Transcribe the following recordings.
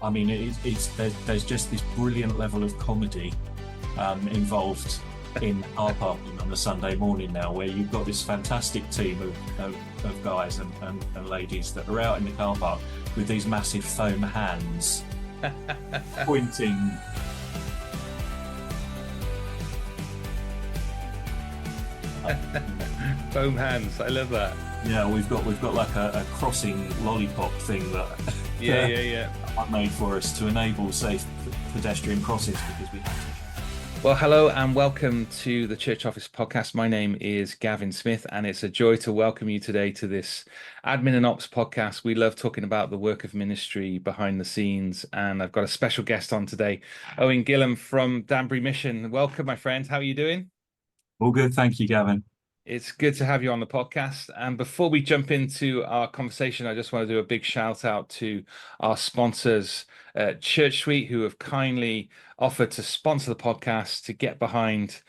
I mean, there's just this brilliant level of comedy involved in car parking on a Sunday morning now, where you've got this fantastic team of guys and ladies that are out in the car park with these massive foam hands pointing. Foam hands, I love that. Yeah, we've got like a crossing lollipop thing that Yeah. I made for us to enable safe pedestrian crossings because we have to. Well, hello and welcome to the Church Office podcast. My name is Gavin Smith, and it's a joy to welcome you today to this Admin and Ops podcast. We love talking about the work of ministry behind the scenes, and I've got a special guest on today, Owen Gilham from Danbury Mission. Welcome, my friend. How are you doing? All good, thank you, Gavin. It's good to have you on the podcast. And before we jump into our conversation, I just want to do a big shout out to our sponsors, Church Suite, who have kindly offered to sponsor the podcast to get behind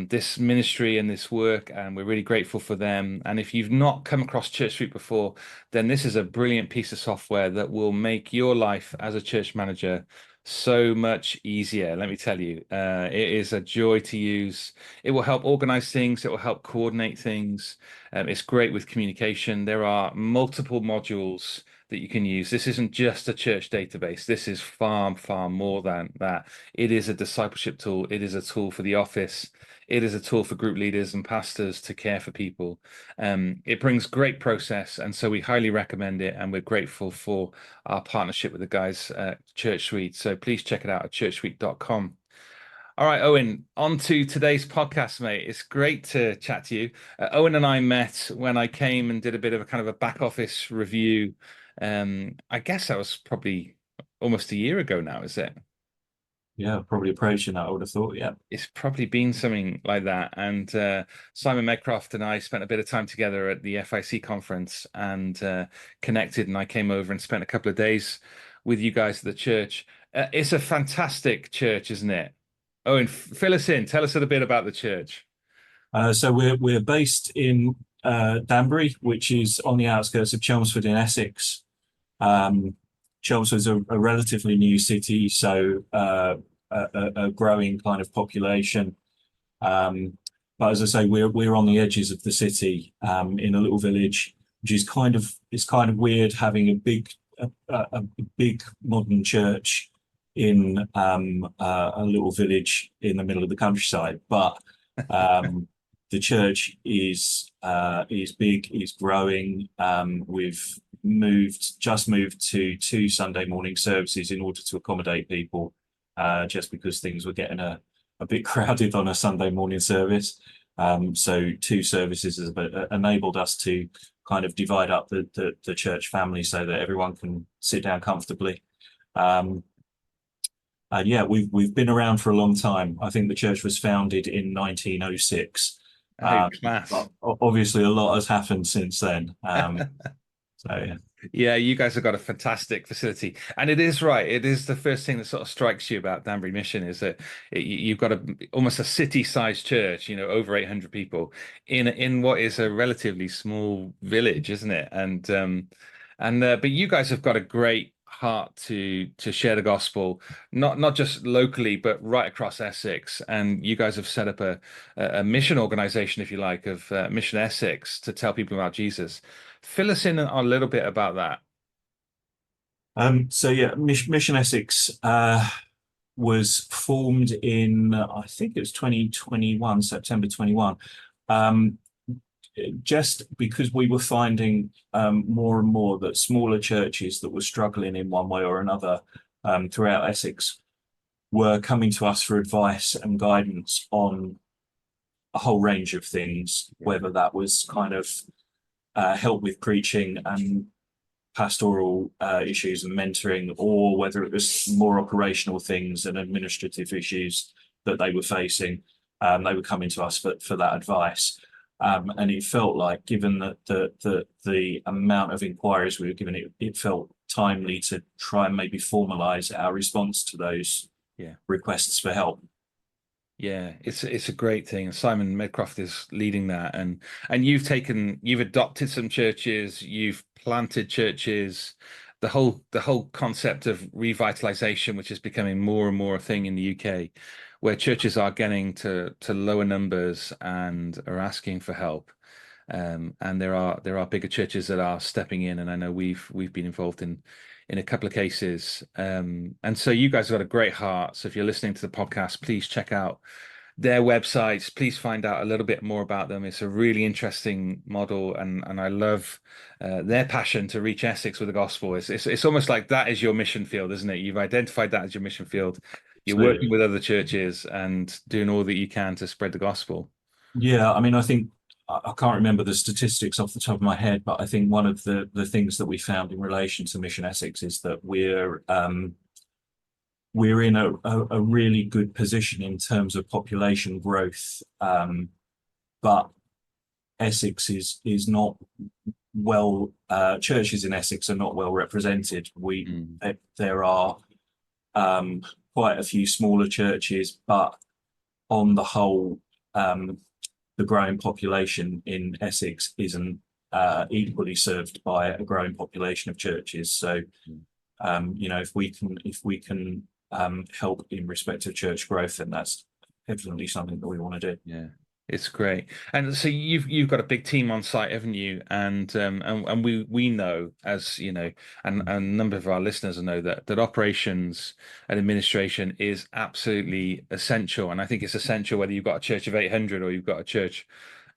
this ministry and this work. And we're really grateful for them. And if you've not come across Church Suite before, then this is a brilliant piece of software that will make your life as a church manager so much easier. Let me tell you, it is a joy to use. It will help organize things. It will help coordinate things. It's great with communication. There are multiple modules that you can use. This isn't just a church database. This is far, far more than that. It is a discipleship tool. It is a tool for the office. It is a tool for group leaders and pastors to care for people. It brings great process, and so we highly recommend it, and we're grateful for our partnership with the guys at Church Suite. So please check it out at churchsuite.com. All right, Owen, on to today's podcast, mate. It's great to chat to you. Owen and I met when I came and did a bit of a kind of a back office review. I guess that was probably almost a year ago now, is it? Yeah, probably approaching that, I would have thought. Yeah. It's probably been something like that. And Simon Medcroft and I spent a bit of time together at the FIC conference and connected. And I came over and spent a couple of days with you guys at the church. It's a fantastic church, isn't it? Owen, fill us in. Tell us a little bit about the church. So we're based in Danbury, which is on the outskirts of Chelmsford in Essex. Chelmsford's a relatively new city, so a growing kind of population. But as I say, we're on the edges of the city, in a little village, which is kind of weird having a big modern church in a little village in the middle of the countryside. But the church is big, is growing. We've just moved to 2 Sunday morning services in order to accommodate people, just because things were getting a bit crowded on a Sunday morning service. So 2 services has enabled us to kind of divide up the church family so that everyone can sit down comfortably. And yeah, we've been around for a long time. I think the church was founded in 1906. Class. But obviously a lot has happened since then. So yeah. Yeah, you guys have got a fantastic facility, and it is right. It is the first thing that sort of strikes you about Danbury Mission is that you've got almost a city-sized church, over 800 people in what is a relatively small village, isn't it? But you guys have got a great heart to share the gospel, not just locally, but right across Essex. And you guys have set up a mission organization, if you like, of Mission Essex to tell people about Jesus. Fill us in a little bit about that. So yeah, Mission Essex was formed in, I think it was 2021, September 21. Just because we were finding more and more that smaller churches that were struggling in one way or another throughout Essex were coming to us for advice and guidance on a whole range of things, whether that was kind of help with preaching and pastoral issues and mentoring, or whether it was more operational things and administrative issues that they were facing. They were coming to us for that advice. And it felt like, given that the amount of inquiries we were given, it felt timely to try and maybe formalize our response to those requests for help. Yeah, it's a great thing. Simon Medcroft is leading that, and you've adopted some churches, you've planted churches, the whole concept of revitalization, which is becoming more and more a thing in the UK, where churches are getting to lower numbers and are asking for help. And there are bigger churches that are stepping in, and I know we've been involved in a couple of cases. And so you guys have got a great heart. So if you're listening to the podcast, please check out their websites. Please find out a little bit more about them. It's a really interesting model, and I love their passion to reach Essex with the gospel. It's almost like that is your mission field, isn't it? You've identified that as your mission field. You're working Absolutely. with other churches and doing all that you can to spread the gospel. Yeah, I mean, I think I can't remember the statistics off the top of my head, but I think one of the things that we found in relation to Mission Essex is that we're in a really good position in terms of population growth, but Essex is not well. Churches in Essex are not well represented. Mm. There are quite a few smaller churches, but on the whole, the growing population in Essex isn't equally served by a growing population of churches. So, if we can help in respect of church growth, then that's definitely something that we want to do. Yeah, it's great. And so you've got a big team on site, haven't you? And we know, as you know, and a number of our listeners know that operations and administration is absolutely essential. And I think it's essential whether you've got a church of 800 or you've got a church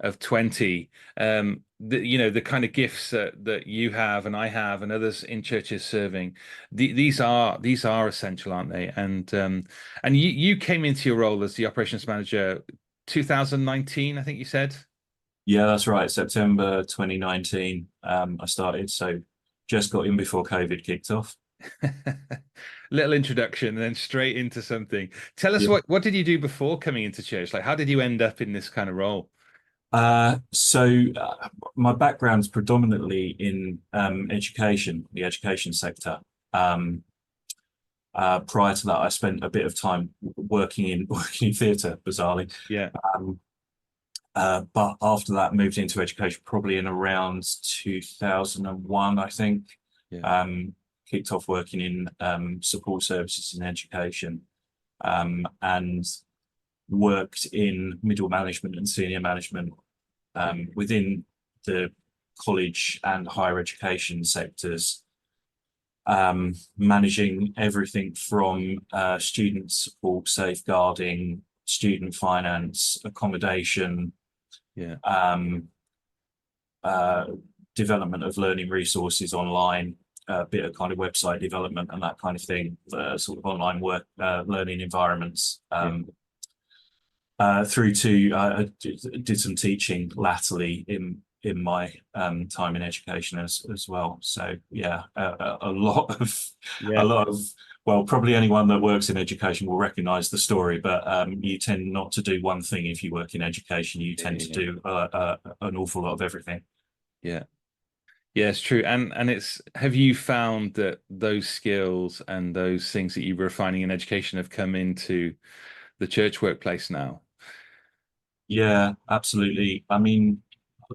of 20. The kind of gifts that you have and I have and others in churches serving, these are essential, aren't they? And you came into your role as the operations manager 2019, I think you said. Yeah, that's right. September 2019, I started. So just got in before COVID kicked off. Little introduction and then straight into something. Tell us Yeah. what did you do before coming into church? Like, how did you end up in this kind of role? My background's predominantly in education, the education sector. Prior to that, I spent a bit of time working in theatre, bizarrely. Yeah. But after that, moved into education probably in around 2001, I think. Yeah. Kicked off working in support services in education, and worked in middle management and senior management within the college and higher education sectors, managing everything from student support, safeguarding, student finance, accommodation, Yeah. Development of learning resources online, a bit of kind of website development and that kind of thing, sort of online work, learning environments. Through to I did some teaching latterly in my time in education as well. So yeah, a lot of Yeah. well, probably anyone that works in education will recognize the story, but you tend not to do one thing if you work in education. You tend to do an awful lot of everything. Yeah. Yeah, it's true. And have you found that those skills and those things that you were refining in education have come into the church workplace now? Yeah, absolutely. I mean,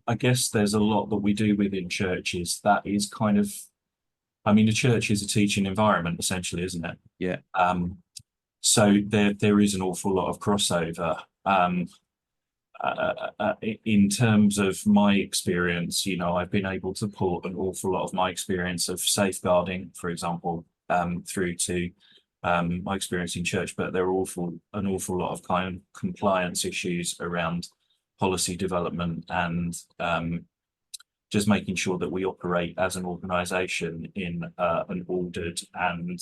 I guess there's a lot that we do within churches that is kind of, I mean, the church is a teaching environment essentially, isn't it? Yeah. So there is an awful lot of crossover. In terms of my experience, I've been able to pull an awful lot of my experience of safeguarding, for example, through to my experience in church, but there are an awful lot of kind of compliance issues around policy development and just making sure that we operate as an organisation in an ordered and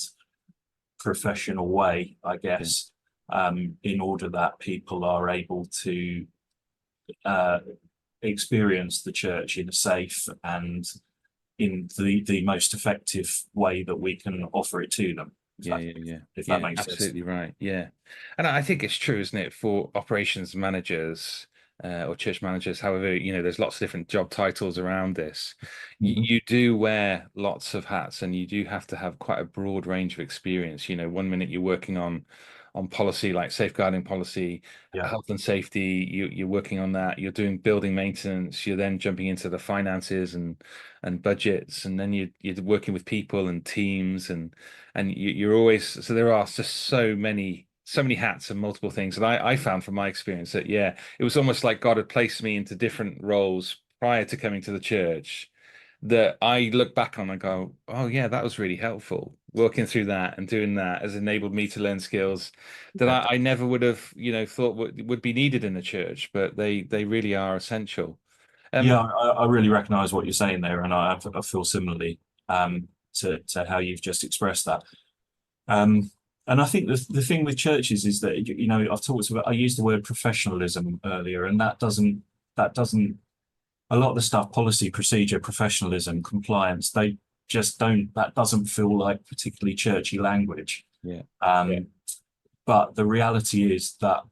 professional way, I guess, in order that people are able to experience the church in a safe and in the most effective way that we can offer it to them. If that makes sense. Absolutely right. Yeah. And I think it's true, isn't it, for operations managers or church managers, however, there's lots of different job titles around this. You do wear lots of hats and you do have to have quite a broad range of experience. One minute you're working on on policy, like safeguarding policy, Yeah. health and safety. You're working on that. You're doing building maintenance. You're then jumping into the finances and budgets, and then you're working with people and teams, and you're always, so there are just so many hats and multiple things. And I found from my experience that, yeah, it was almost like God had placed me into different roles prior to coming to the church that I look back on and go, oh yeah, that was really helpful. Working through that and doing that has enabled me to learn skills that Yeah. I never would have, thought would be needed in the church, but they really are essential. Yeah, Um, I really recognise what you're saying there, and I feel similarly to how you've just expressed that. Um, and I think the thing with churches is that I've talked about, I used the word professionalism earlier, and that doesn't a lot of the stuff, policy, procedure, professionalism, compliance, they just don't, that doesn't feel like particularly churchy language. yeah, But the reality is that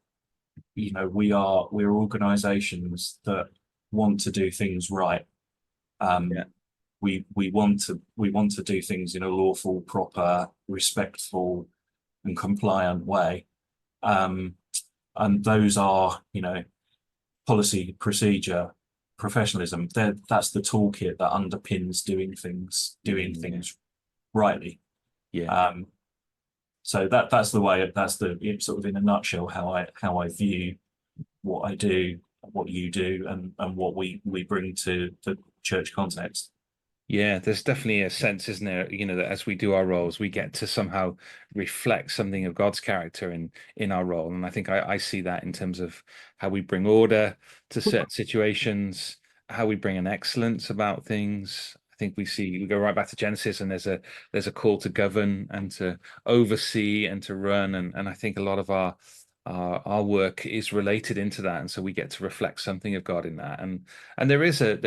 we're organisations that want to do things right. yeah, We want to do things in a lawful, proper, respectful, and compliant way. Um, and those are, policy, procedure, professionalism. That's the toolkit that underpins doing things rightly. yeah. Um, so that's the way. That's the sort of in a nutshell how I view what I do, what you do, and what we bring to the church context. Yeah, there's definitely a sense, isn't there, that as we do our roles, we get to somehow reflect something of God's character in our role. And I think I see that in terms of how we bring order to certain situations, how we bring an excellence about things. I think we go right back to Genesis, and there's a call to govern and to oversee and to run. And I think a lot of our work is related into that, and so we get to reflect something of God in that. And there is a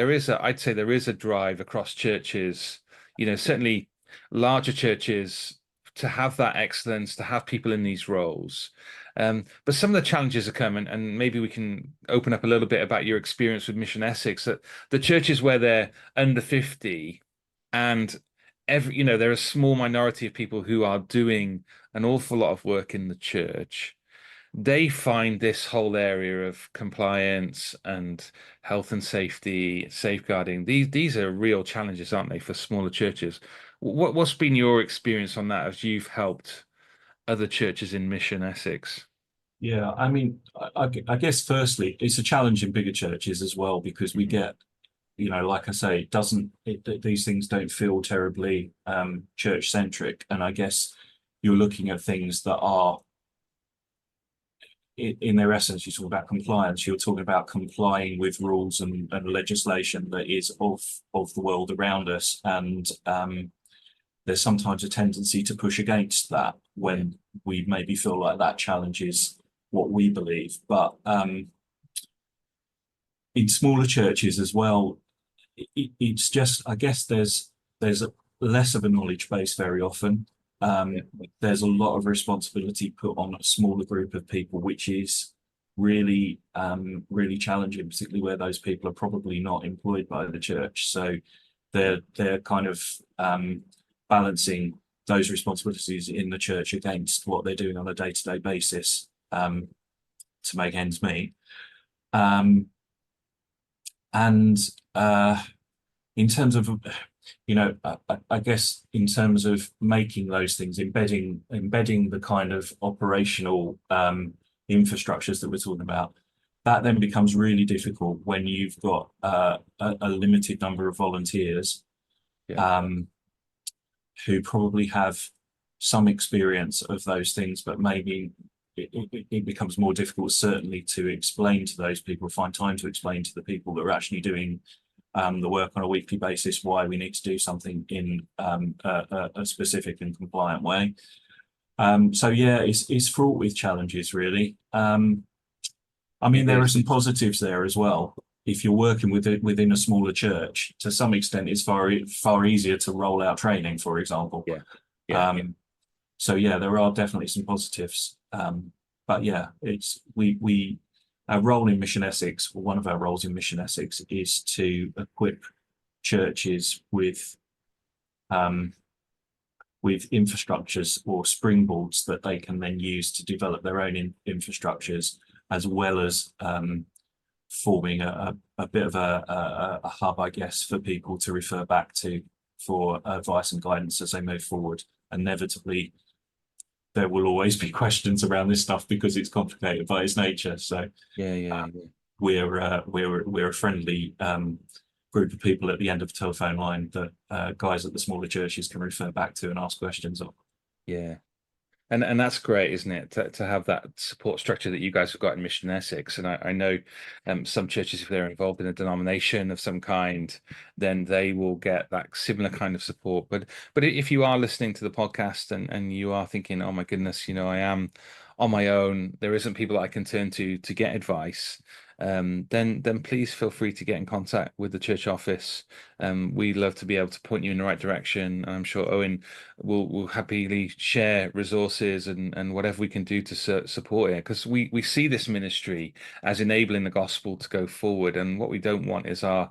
I'd say there is a drive across churches, certainly larger churches, to have that excellence, to have people in these roles. But some of the challenges are coming, and maybe we can open up a little bit about your experience with Mission Essex, that the churches where they're under 50 and there are a small minority of people who are doing an awful lot of work in the church. They find this whole area of compliance and health and safety, safeguarding, these are real challenges, aren't they, for smaller churches? What's been your experience on that as you've helped other churches in Mission Essex? Yeah, I mean, I guess firstly, it's a challenge in bigger churches as well because we get, like I say, these things don't feel terribly church centric, and I guess you're looking at things that are in their essence. You talk about compliance, you're talking about complying with rules and legislation that is of the world around us, and there's sometimes a tendency to push against that when we maybe feel like that challenges what we believe. But in smaller churches as well, it's just, I guess there's less of a knowledge base very often. There's a lot of responsibility put on a smaller group of people, which is really really challenging, particularly where those people are probably not employed by the church. So they're kind of balancing those responsibilities in the church against what they're doing on a day-to-day basis to make ends meet. And in terms of, I guess in terms of making those things, embedding the kind of operational infrastructures that we're talking about, that then becomes really difficult when you've got a limited number of volunteers who probably have some experience of those things, but maybe it becomes more difficult, certainly, to explain to those people, find time to explain to the people that are actually doing the work on a weekly basis why we need to do something in a specific and compliant way. So yeah, it's fraught with challenges, really. I mean, there are some positives there as well. If you're working within a smaller church, to some extent, it's far easier to roll out training, for example. So yeah, there are definitely some positives. But yeah, our role in Mission Essex, or one of our roles in Mission Essex, is to equip churches with with infrastructures or springboards that they can then use to develop their own infrastructures, as well as forming a bit of a hub, I guess, for people to refer back to for advice and guidance as they move forward. Inevitably, there will always be questions around this stuff because it's complicated by its nature. So yeah. we're a friendly group of people at the end of the telephone line that guys at the smaller churches can refer back to and ask questions on. Yeah. And that's great, isn't it? To have that support structure that you guys have got in Mission Essex. And I know some churches, if they're involved in a denomination of some kind, then they will get that similar kind of support. But if you are listening to the podcast and you are thinking, oh my goodness, I am on my own, there isn't people that I can turn to get advice, then please feel free to get in contact with the church office. We'd love to be able to point you in the right direction. I'm sure Owen will happily share resources and whatever we can do to support it, because we see this ministry as enabling the gospel to go forward. And what we don't want is our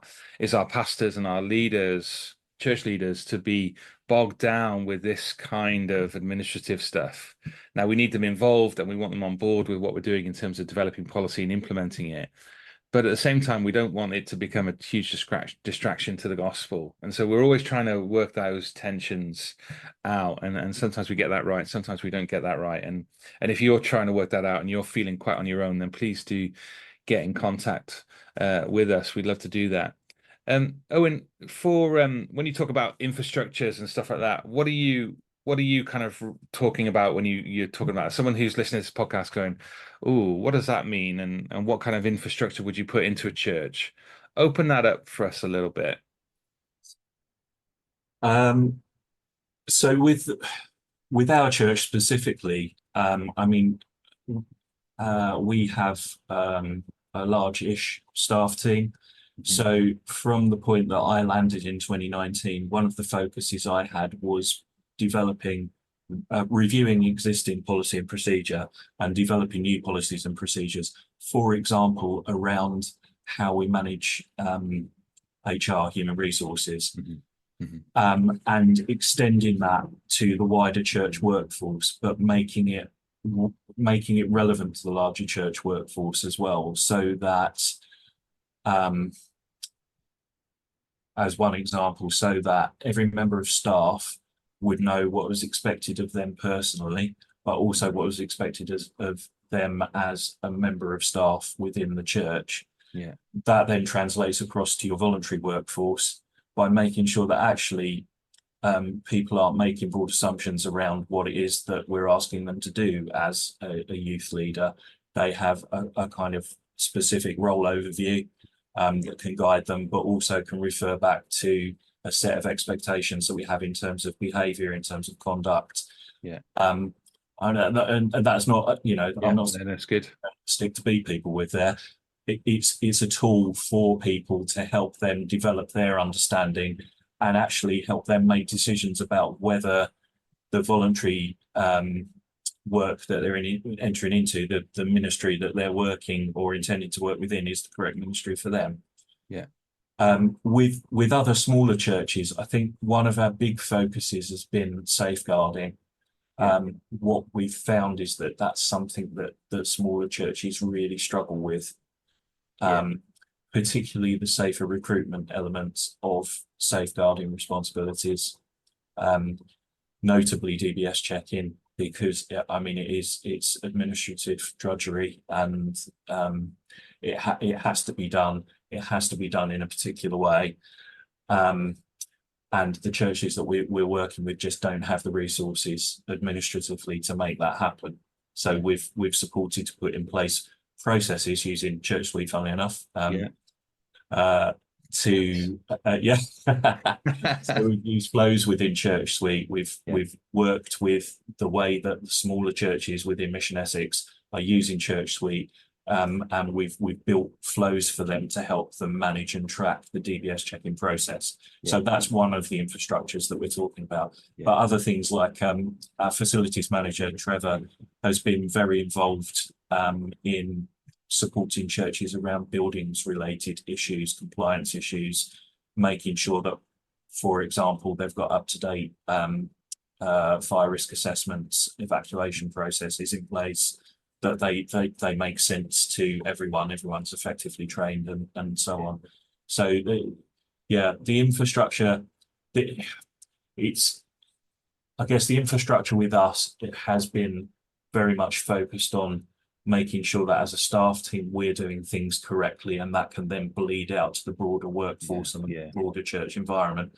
pastors and our leaders, church leaders, to be bogged down with this kind of administrative stuff. Now, we need them involved and we want them on board with what we're doing in terms of developing policy and implementing it. But at the same time, we don't want it to become a huge distraction to the gospel. And so we're always trying to work those tensions out. And sometimes we get that right, sometimes we don't get that right. And if you're trying to work that out and you're feeling quite on your own, then please do get in contact with us. We'd love to do that. Owen, for when you talk about infrastructures and stuff like that, what are you kind of talking about when you're talking about someone who's listening to this podcast going, oh, what does that mean? And what kind of infrastructure would you put into a church? Open that up for us a little bit. So with our church specifically, we have a large-ish staff team. So from the point that I landed in 2019, one of the focuses I had was reviewing existing policy and procedure and developing new policies and procedures, for example, around how we manage HR, human resources, and extending that to the wider church workforce, but making it relevant to the larger church workforce as well, so that as one example, so that every member of staff would know what was expected of them personally, but also what was expected of them as a member of staff within the church. Yeah. That then translates across to your voluntary workforce by making sure that actually people aren't making broad assumptions around what it is that we're asking them to do as a youth leader. They have a kind of specific role overview that can guide them, but also can refer back to a set of expectations that we have in terms of behaviour, in terms of conduct. Yeah. And that's not, I'm not that's good. Stick to beat people with there. It's a tool for people to help them develop their understanding and actually help them make decisions about whether the voluntary work that they're entering into, the ministry that they're working or intending to work within, is the correct ministry for them. Yeah. With other smaller churches, I think one of our big focuses has been safeguarding. What we've found is that that's something that smaller churches really struggle with, particularly the safer recruitment elements of safeguarding responsibilities, notably DBS check-in, because it's administrative drudgery, and it has to be done. It has to be done in a particular way, and the churches that we're working with just don't have the resources administratively to make that happen. So we've supported to put in place processes using Church Suite, funnily enough. So we've used flows within Church Suite. We've worked with the way that the smaller churches within Mission Essex are using Church Suite, and we've built flows for them to help them manage and track the DBS check-in process. So that's one of the infrastructures that we're talking about. But other things like our facilities manager, Trevor, has been very involved in supporting churches around buildings related issues, compliance issues, making sure that, for example, they've got up-to-date fire risk assessments, evacuation processes in place, that they make sense to everyone. Everyone's effectively trained and so on. So the infrastructure, I guess the infrastructure with us, it has been very much focused on making sure that as a staff team, we're doing things correctly, and that can then bleed out to the broader workforce and the broader church environment.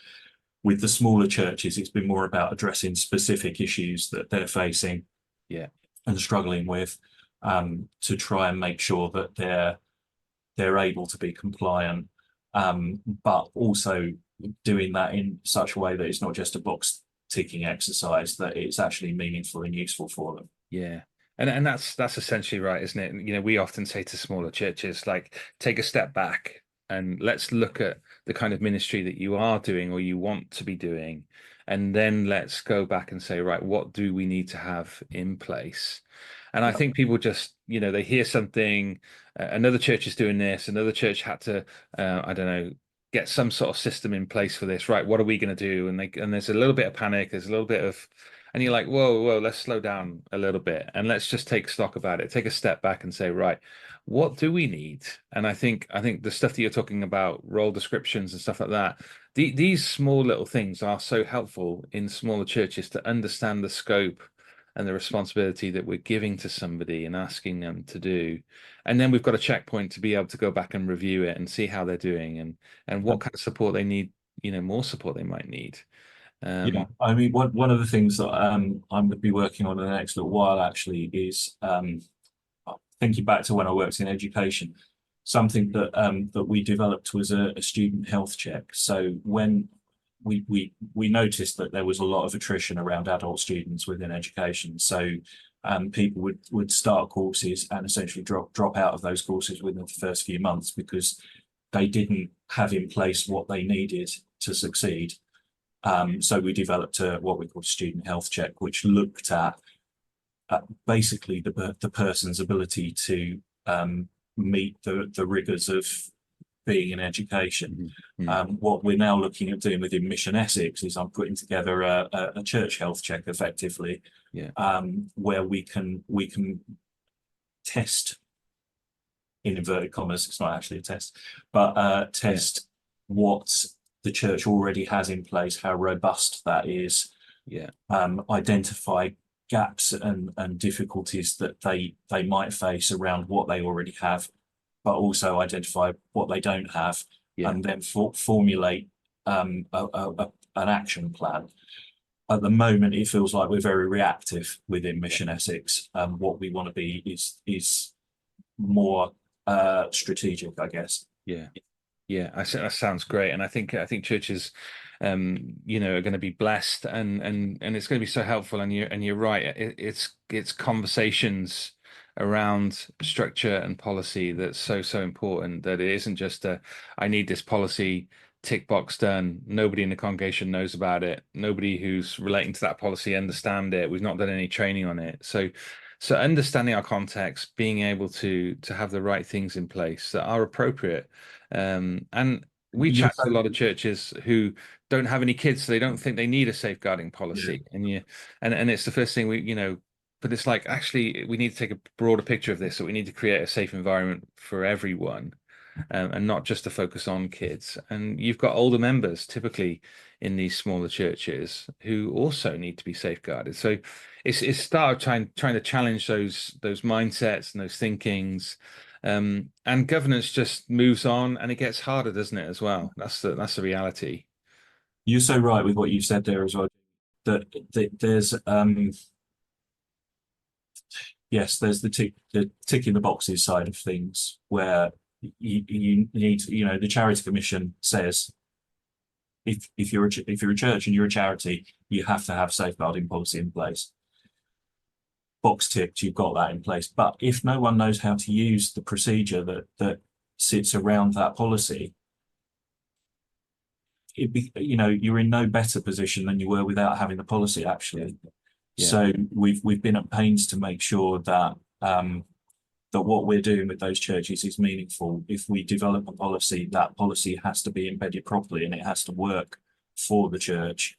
With the smaller churches, it's been more about addressing specific issues that they're facing and struggling with, to try and make sure that they're able to be compliant, but also doing that in such a way that it's not just a box ticking exercise, that it's actually meaningful and useful for them. Yeah. And that's essentially right, isn't it? You know, we often say to smaller churches, like, take a step back and let's look at the kind of ministry that you are doing or you want to be doing. And then let's go back and say, right, what do we need to have in place? And I think people just, you know, they hear something, another church is doing this, another church had to, I don't know, get some sort of system in place for this. Right, what are we going to do? And there's a little bit of panic, there's a little bit of, and you're like, whoa, let's slow down a little bit and let's just take stock about it, take a step back and say, right, what do we need? And I think the stuff that you're talking about, role descriptions and stuff like that, these small little things are so helpful in smaller churches to understand the scope and the responsibility that we're giving to somebody and asking them to do. And then we've got a checkpoint to be able to go back and review it and see how they're doing and what kind of support they need, you know, more support they might need. I mean, one of the things that I'm going to be working on in the next little while actually is, thinking back to when I worked in education, something that we developed was a student health check. So when we noticed that there was a lot of attrition around adult students within education, so people would start courses and essentially drop out of those courses within the first few months because they didn't have in place what they needed to succeed. So we developed what we call a student health check, which looked at basically the person's ability to meet the rigors of being in education. What we're now looking at doing within Mission Essex is I'm putting together a church health check effectively, where we can test, in inverted commas, it's not actually a test, but test what the church already has in place, how robust that is, identify gaps and difficulties that they might face around what they already have, but also identify what they don't have, and then formulate an action plan. At the moment, it feels like we're very reactive within Mission Essex. What we want to be is more strategic, I guess. Yeah, I think that sounds great, and I think churches, you know, are going to be blessed, and it's going to be so helpful. And you're right. It's conversations around structure and policy that's so important. That it isn't just I need this policy, tick box done. Nobody in the congregation knows about it. Nobody who's relating to that policy understand it. We've not done any training on it. So understanding our context, being able to have the right things in place that are appropriate. And we chat to a lot of churches who don't have any kids, so they don't think they need a safeguarding policy. And it's the first thing we, you know, but it's like, actually, we need to take a broader picture of this. So we need to create a safe environment for everyone, and not just to focus on kids. And you've got older members typically in these smaller churches who also need to be safeguarded. So it's start trying to challenge those mindsets and those thinkings. And governance just moves on, and it gets harder, doesn't it, as well? That's the reality. You're so right with what you've said there as well. That there's yes, there's the tick in the boxes side of things, where you need, you know, the Charity Commission says if you're a church and you're a charity, you have to have safeguarding policy in place. Box ticked, you've got that in place. But if no one knows how to use the procedure that sits around that policy, you know, you're in no better position than you were without having the policy, actually. So we've been at pains to make sure that that what we're doing with those churches is meaningful. If we develop a policy, that policy has to be embedded properly and it has to work for the church.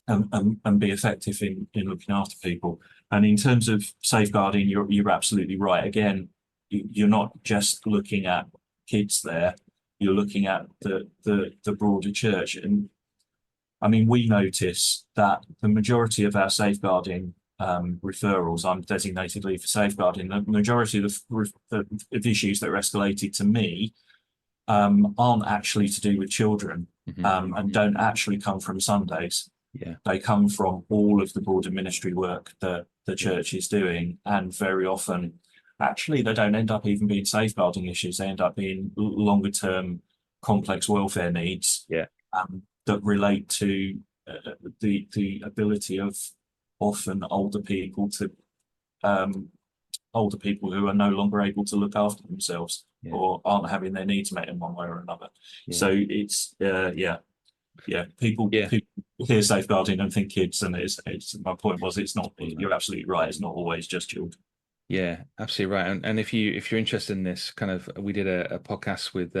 and be effective in looking after people. And in terms of safeguarding, you're absolutely right. Again, you're not just looking at kids there, you're looking at the broader church. And I mean, we notice that the majority of our safeguarding referrals, I'm designated lead for safeguarding, the majority of the issues that are escalated to me aren't actually to do with children, and don't actually come from Sundays. Yeah. They come from all of the broader ministry work that the church is doing, and very often, actually, they don't end up even being safeguarding issues. They end up being longer term, complex welfare needs, that relate to the ability of often older people who are no longer able to look after themselves, or aren't having their needs met in one way or another. So it's people hear safeguarding and think kids, and it's my point was, it's not, you're absolutely right, it's not always just children. Yeah, absolutely right. And if you're interested in this kind of, we did a podcast with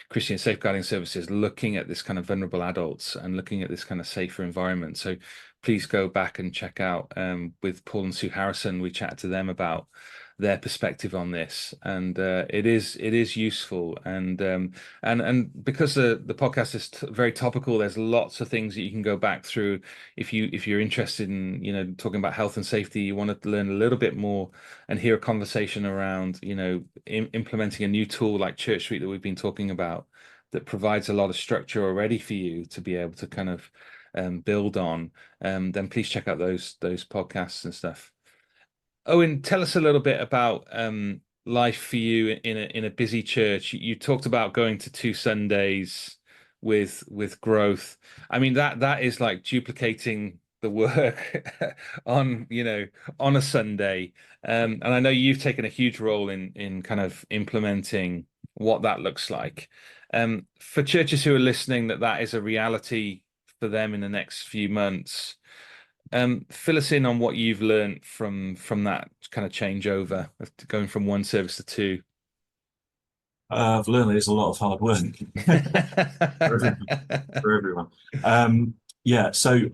Christian Safeguarding Services, looking at this kind of vulnerable adults and looking at this kind of safer environment. So please go back and check out with Paul and Sue Harrison. We chatted to them about their perspective on this, and it is useful. And because the podcast is very topical, there's lots of things that you can go back through if you're interested in talking about health and safety. You want to learn a little bit more and hear a conversation around implementing a new tool like Church Suite that we've been talking about, that provides a lot of structure already for you to be able to kind of build on. Then please check out those podcasts and stuff. Owen, tell us a little bit about life for you in a busy church. You talked about going to 2 Sundays with growth. I mean, that is like duplicating the work on a Sunday. And I know you've taken a huge role in kind of implementing what that looks like. For churches who are listening, that is a reality for them in the next few months. Fill us in on what you've learned from that kind of changeover of going from 1 service to 2. I've learned there's a lot of hard work for everyone. So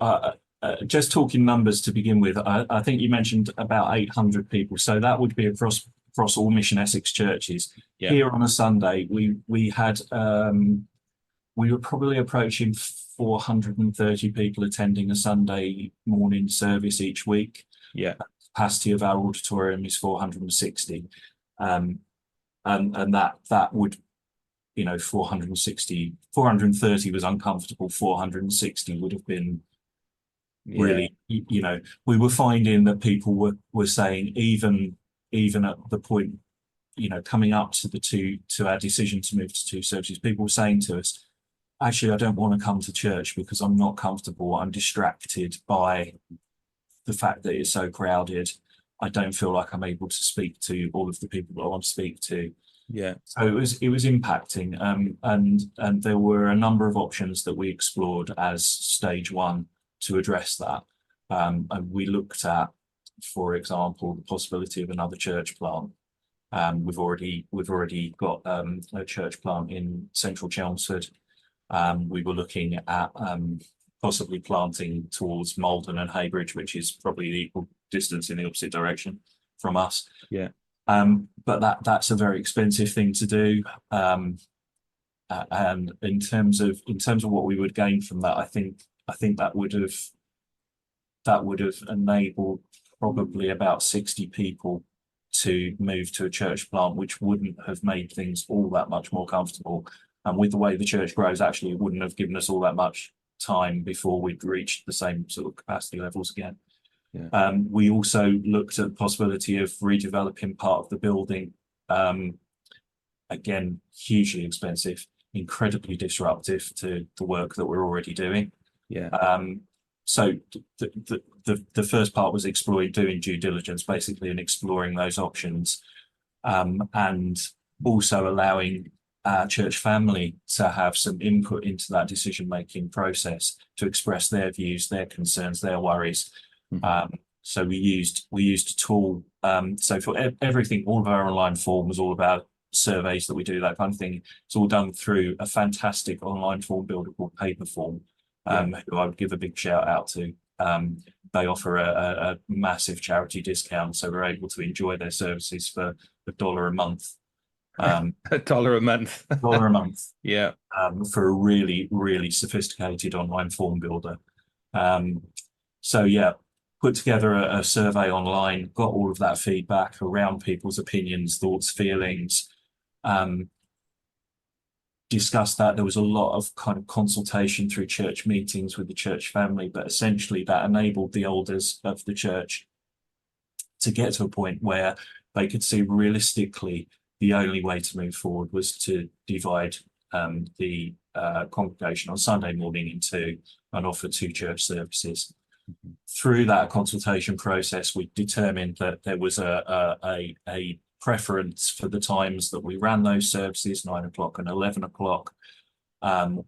just talking numbers to begin with, I think you mentioned about 800 people. So that would be across all Mission Essex churches. Here on a Sunday, we had we were probably approaching 430 people attending a Sunday morning service each week. The capacity of our auditorium is 460. And that would, 430 was uncomfortable, 460 would have been really, we were finding that people were saying, even at the point, coming up to our decision to move to 2 services, people were saying to us, actually, I don't want to come to church because I'm not comfortable. I'm distracted by the fact that it's so crowded. I don't feel like I'm able to speak to all of the people that I want to speak to. So it was impacting, and there were a number of options that we explored as stage 1 to address that. And we looked at, for example, the possibility of another church plant. We've already got a church plant in central Chelmsford. We were looking at possibly planting towards Malden and Heybridge, which is probably the equal distance in the opposite direction from us. But that's a very expensive thing to do. And in terms of what we would gain from that, I think that would have enabled probably about 60 people to move to a church plant, which wouldn't have made things all that much more comfortable. And with the way the church grows, actually, it wouldn't have given us all that much time before we'd reached the same sort of capacity levels again. We also looked at the possibility of redeveloping part of the building. Again, hugely expensive, incredibly disruptive to the work that we're already doing. So the first part was doing due diligence, basically, and exploring those options, and also allowing our church family to have some input into that decision-making process, to express their views, their concerns, their worries. So we used a tool. So for everything, all of our online forms, all of our surveys that we do, that kind of thing, it's all done through a fantastic online form builder called Paperform. who I would give a big shout out to. They offer a massive charity discount, so we're able to enjoy their services for $1 a month. $1 a month. $1 a month. Yeah. For a really, really sophisticated online form builder. So yeah, put together a survey online, got all of that feedback around people's opinions, thoughts, feelings, discussed that. There was a lot of kind of consultation through church meetings with the church family, but essentially that enabled the elders of the church to get to a point where they could see realistically the only way to move forward was to divide the congregation on Sunday morning into and offer 2 church services. Through that consultation process, we determined that there was a preference for the times that we ran those services, 9 o'clock and 11 o'clock.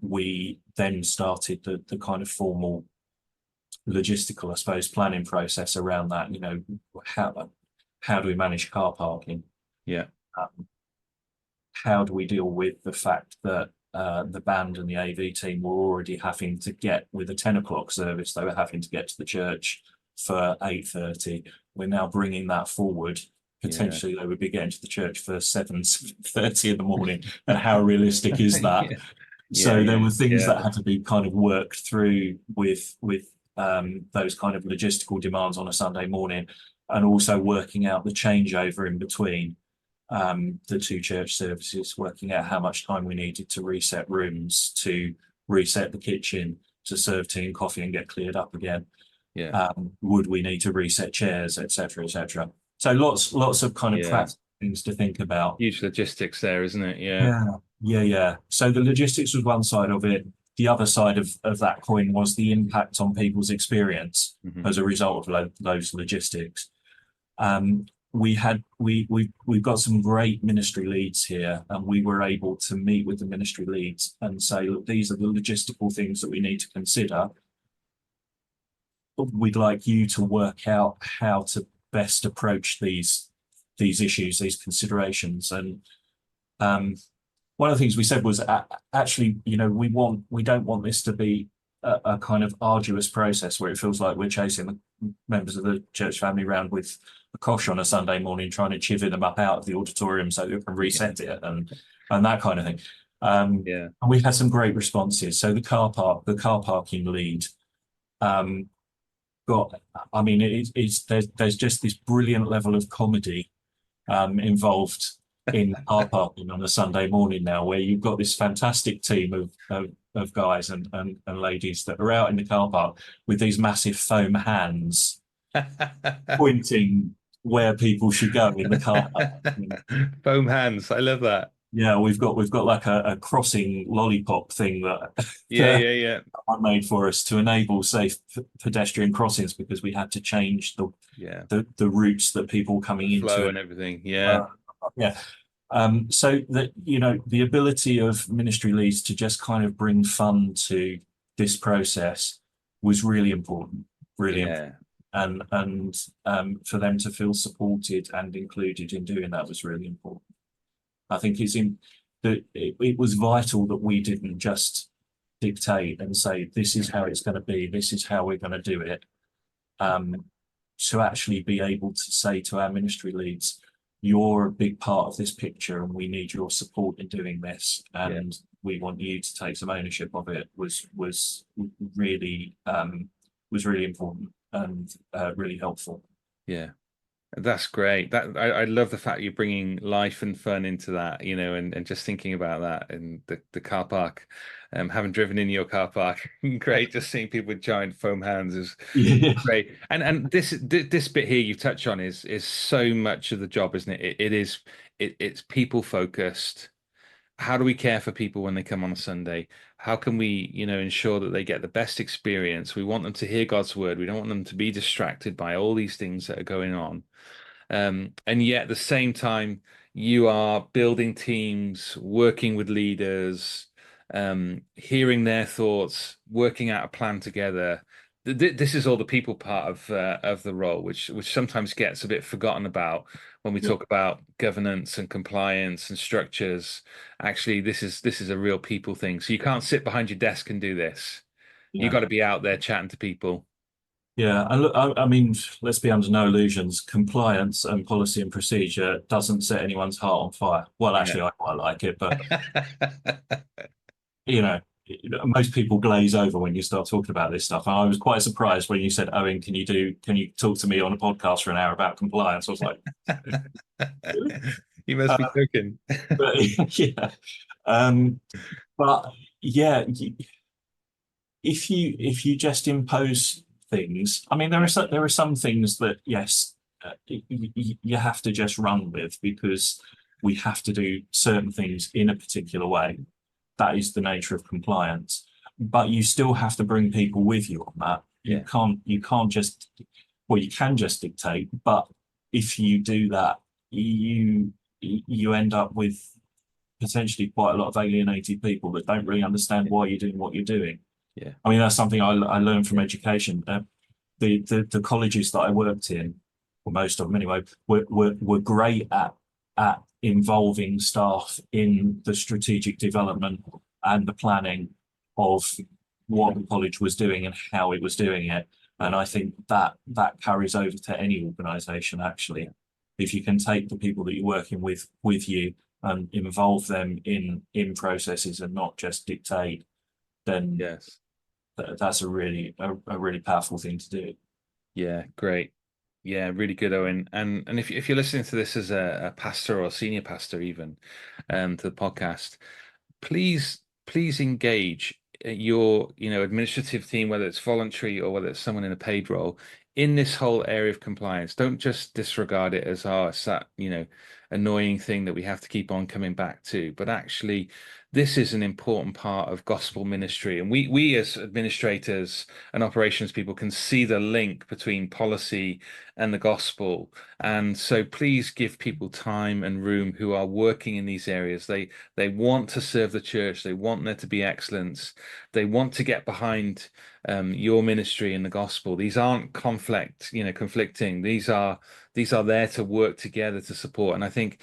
We then started the kind of formal logistical, I suppose, planning process around that. You know, how do we manage car parking? Yeah. How do we deal with the fact that the band and the AV team were already having to get, with a 10 o'clock service, they were having to get to the church for 8:30. We're now bringing that forward. Potentially they would be getting to the church for 7:30 in the morning. And how realistic is that? So there were things that had to be kind of worked through with those kind of logistical demands on a Sunday morning, and also working out the changeover in between the 2 church services, working out how much time we needed to reset rooms, to reset the kitchen, to serve tea and coffee and get cleared up again. Would we need to reset chairs, etc., etc. So lots of kind of practical things to think about. Huge logistics there, isn't it? Yeah. So the logistics was one side of it. The other side of that coin was the impact on people's experience as a result of those logistics. We've got some great ministry leads here, and we were able to meet with the ministry leads and say, look, these are the logistical things that we need to consider. We'd like you to work out how to best approach these issues, these considerations. And one of the things we said was actually, you know, we don't want this to be a kind of arduous process where it feels like we're chasing the members of the church family around with a cosh on a Sunday morning, trying to chivvy them up out of the auditorium so they can reset it and that kind of thing. And we've had some great responses. So the car parking lead there's just this brilliant level of comedy involved in car parking on a Sunday morning now, where you've got this fantastic team of guys and ladies that are out in the car park with these massive foam hands pointing where people should go in the car park. Foam hands, I love that. Yeah, we've got like a crossing lollipop thing that I made for us to enable safe pedestrian crossings, because we had to change the routes that people coming into flow and everything. So that, you know, the ability of ministry leads to just kind of bring fun to this process was really important, and for them to feel supported and included in doing that was really important. I think it was vital that we didn't just dictate and say, this is how it's going to be, this is how we're going to do it. To actually be able to say to our ministry leads, you're a big part of this picture and we need your support in doing this, and we want you to take some ownership of it, was really important and really helpful. That's great. That I love the fact you're bringing life and fun into that, you know, and just thinking about that in the car park. Having driven in your car park, great. Just seeing people with giant foam hands is great. And this bit here you touch on is so much of the job, isn't it? It's people focused. How do we care for people when they come on a Sunday? How can we, you know, ensure that they get the best experience? We want them to hear God's word. We don't want them to be distracted by all these things that are going on. And yet at the same time, you are building teams, working with leaders, hearing their thoughts, working out a plan together. This is all the people part of the role, which sometimes gets a bit forgotten about when we talk about governance and compliance and structures. Actually, this is a real people thing. So you can't sit behind your desk and do this. You Yeah. got to be out there chatting to people. Yeah, and look, I mean, let's be under no illusions. Compliance and policy and procedure doesn't set anyone's heart on fire. Well, Yeah. actually, I quite like it, but you know, most people glaze over when you start talking about this stuff. And I was quite surprised when you said, "Owen, can you talk to me on a podcast for an hour about compliance?" I was like, really? You must be Uh, joking. but yeah, um, but yeah, if you just impose things, I mean, there are some things that yes, you have to just run with because we have to do certain things in a particular way. That is the nature of compliance. But you still have to bring people with you on that. Yeah. You can't just well, you can just dictate, but if you do that, you end up with potentially quite a lot of alienated people that don't really understand why you're doing what you're doing. Yeah. I mean, that's something I learned from education. The colleges that I worked in, or most of them anyway, were great at involving staff in the strategic development and the planning of what the college was doing and how it was doing it. And I think that carries over to any organisation actually. If you can take the people that you're working with you and involve them in processes and not just dictate, then Yes. that's a really powerful thing to do. Yeah, great. Yeah, really good, Owen. And if you're listening to this as a pastor or senior pastor even, to the podcast, please engage your, administrative team, whether it's voluntary or whether it's someone in a paid role, in this whole area of compliance. Don't just disregard it as, it's that, annoying thing that we have to keep on coming back to, but actually this is an important part of gospel ministry. And we as administrators and operations people can see the link between policy and the gospel. And so please give people time and room who are working in these areas. They want to serve the church. They want there to be excellence. They want to get behind your ministry and the gospel. These aren't conflicting. These are there to work together to support. And I think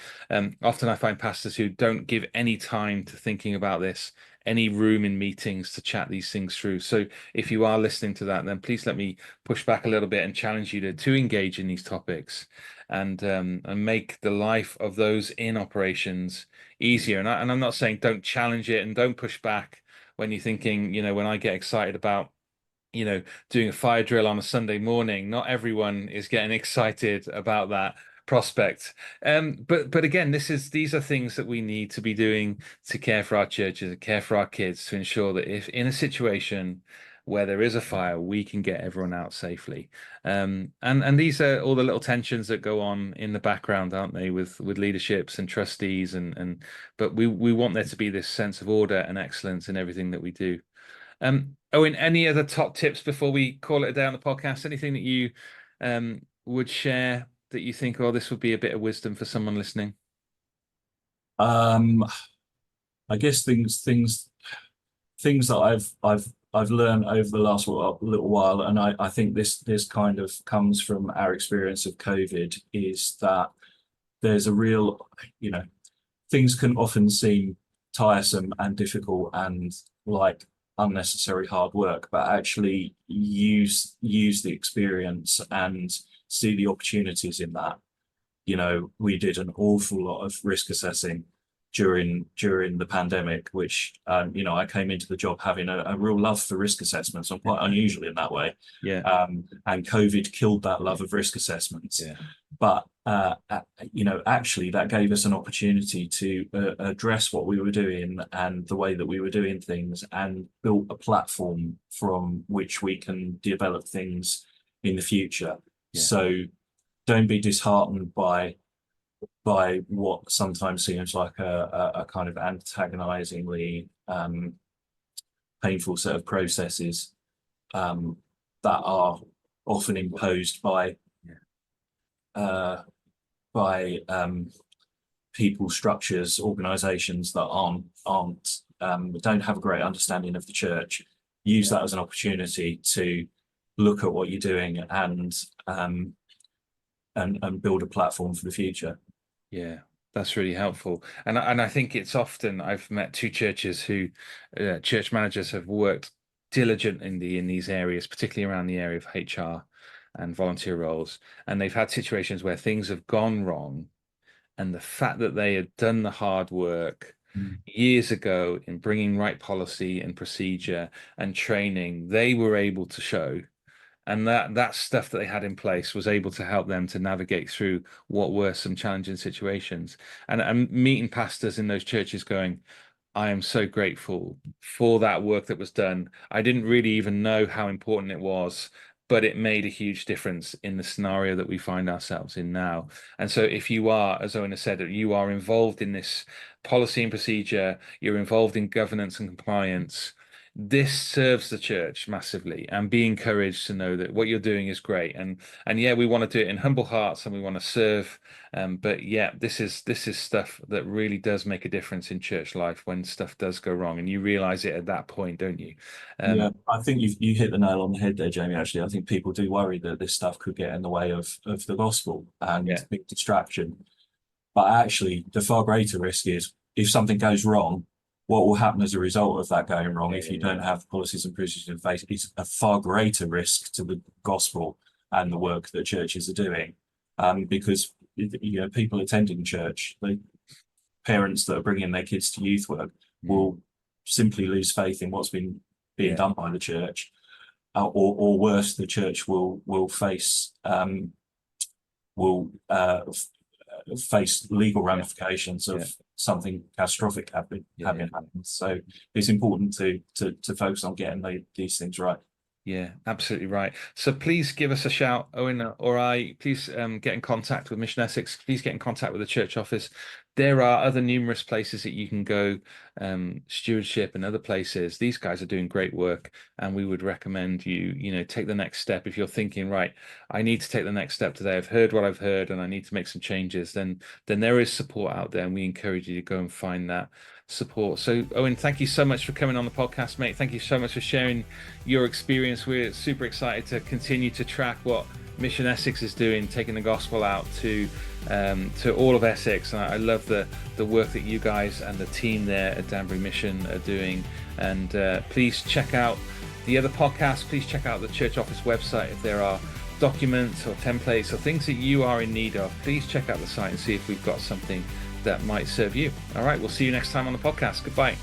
often I find pastors who don't give any time to thinking about this, any room in meetings to chat these things through. So if you are listening to that, then please let me push back a little bit and challenge you to engage in these topics and make the life of those in operations easier. And I'm not saying don't challenge it and don't push back when you're thinking, when I get excited about doing a fire drill on a Sunday morning, not everyone is getting excited about that prospect. But again, these are things that we need to be doing to care for our churches and care for our kids to ensure that if in a situation where there is a fire, we can get everyone out safely. And these are all the little tensions that go on in the background, aren't they, with leaderships and trustees but we want there to be this sense of order and excellence in everything that we do. Owen, any other top tips before we call it a day on the podcast? Anything that you would share that you think, oh, this would be a bit of wisdom for someone listening? Um, I guess things that I've learned over the last little while, and I think this kind of comes from our experience of COVID, is that there's a real, things can often seem tiresome and difficult and like unnecessary hard work, but actually use the experience and see the opportunities in that. We did an awful lot of risk assessing during the pandemic, which I came into the job having a real love for risk assessments. I'm quite unusual in that way. Yeah. And COVID killed that love of risk assessments. Yeah. But actually that gave us an opportunity to address what we were doing and the way that we were doing things and built a platform from which we can develop things in the future. Yeah. So don't be disheartened by what sometimes seems like a kind of antagonizingly painful set of processes that are often imposed by people, structures, organizations that don't have a great understanding of the church. Use that as an opportunity to look at what you're doing and build a platform for the future. Yeah, that's really helpful. And I think it's often I've met two churches who church managers have worked diligent in these areas, particularly around the area of HR and volunteer roles. And they've had situations where things have gone wrong, and the fact that they had done the hard work years ago in bringing right policy and procedure and training, they were able to show, and that stuff that they had in place was able to help them to navigate through what were some challenging situations. And meeting pastors in those churches going, I am so grateful for that work that was done. I didn't really even know how important it was, but it made a huge difference in the scenario that we find ourselves in now. And so if you are, as Owen has said, you are involved in this policy and procedure, you're involved in governance and compliance, this serves the church massively, and be encouraged to know that what you're doing is great. And yeah, we want to do it in humble hearts and we want to serve. But yeah, this is stuff that really does make a difference in church life when stuff does go wrong, and you realize it at that point, don't you? Yeah, I think you hit the nail on the head there, Jamie. Actually, I think people do worry that this stuff could get in the way of the gospel and big distraction. But actually, the far greater risk is if something goes wrong, what will happen as a result of that going wrong if you don't have policies and procedures in place is a far greater risk to the gospel and the work that churches are doing. Because people attending church, parents that are bringing their kids to youth work will simply lose faith in what's being done by the church, or worse, the church will face legal ramifications of something catastrophic having happened. So it's important to focus on getting these things right. Yeah, absolutely right. So please give us a shout, Owen or I. Please get in contact with Mission Essex. Please get in contact with the church office. There are other numerous places that you can go, stewardship and other places. These guys are doing great work, and we would recommend you take the next step. If you're thinking, right, I need to take the next step today, I've heard what I've heard and I need to make some changes, then there is support out there, and we encourage you to go and find that support. So Owen, thank you so much for coming on the podcast, mate. Thank you so much for sharing your experience. We're super excited to continue to track what Mission Essex is doing, taking the gospel out to all of Essex. And I love the work that you guys and the team there at Danbury Mission are doing. And please check out the other podcasts. Please check out the church office website. If there are documents or templates or things that you are in need of, please check out the site and see if we've got something that might serve you. All right, we'll see you next time on the podcast. Goodbye.